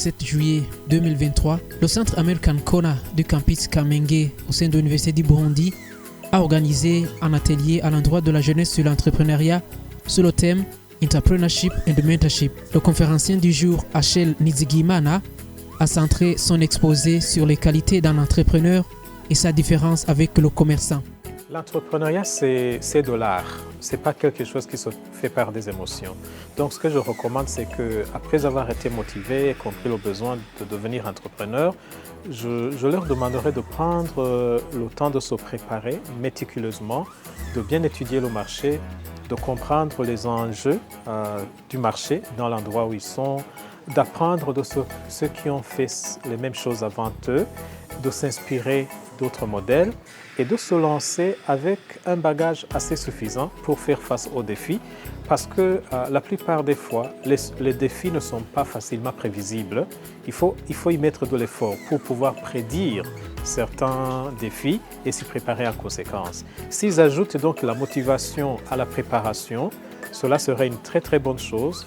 17 juillet 2023, le Centre American Kona du campus Kamenge au sein de l'Université du Burundi a organisé un atelier à l'endroit de la jeunesse sur l'entrepreneuriat sous le thème Entrepreneurship and Mentorship. Le conférencier du jour, Achel Nizigimana, a centré son exposé sur les qualités d'un entrepreneur et sa différence avec le commerçant. L'entrepreneuriat, c'est de l'art. Ce n'est pas quelque chose qui se fait par des émotions. Donc, ce que je recommande, c'est qu'après avoir été motivé et compris le besoin de devenir entrepreneur, je leur demanderai de prendre le temps de se préparer méticuleusement, de bien étudier le marché, de comprendre les enjeux du marché dans l'endroit où ils sont, d'apprendre de ceux qui ont fait les mêmes choses avant eux, de s'inspirer d'autres modèles et de se lancer avec un bagage assez suffisant pour faire face aux défis parce que la plupart des fois, les défis ne sont pas facilement prévisibles. Il faut y mettre de l'effort pour pouvoir prédire certains défis et s'y préparer en conséquence. S'ils ajoutent donc la motivation à la préparation, cela serait une très très bonne chose.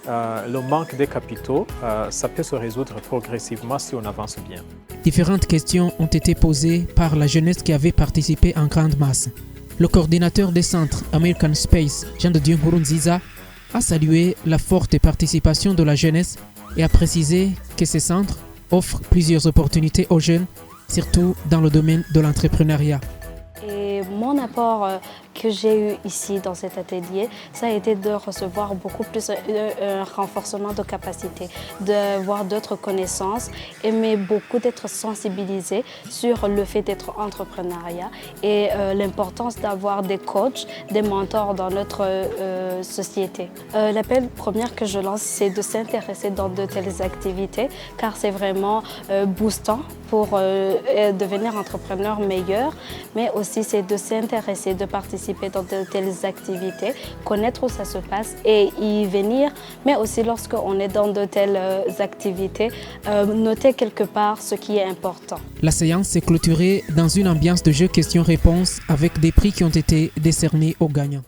Le manque des capitaux, ça peut se résoudre progressivement si on avance bien. Différentes questions ont été posées par la jeunesse qui avait participé en grande masse. Le coordinateur des centres American Space, Jean de Dieu Nkurunziza, a salué la forte participation de la jeunesse et a précisé que ces centres offrent plusieurs opportunités aux jeunes, surtout dans le domaine de l'entrepreneuriat. Et mon apport que j'ai eu ici dans cet atelier, ça a été de recevoir beaucoup plus un renforcement de capacité, de voir d'autres connaissances, mais beaucoup d'être sensibilisé sur le fait d'être entrepreneuriat et l'importance d'avoir des coachs, des mentors dans notre société. L'appel premier que je lance, c'est de s'intéresser dans de telles activités car c'est vraiment boostant pour devenir entrepreneur meilleur, mais aussi c'est de s'intéresser, de participer dans de telles activités, connaître où ça se passe et y venir, mais aussi lorsqu'on est dans de telles activités, noter quelque part ce qui est important. La séance s'est clôturée dans une ambiance de jeu questions-réponses avec des prix qui ont été décernés aux gagnants.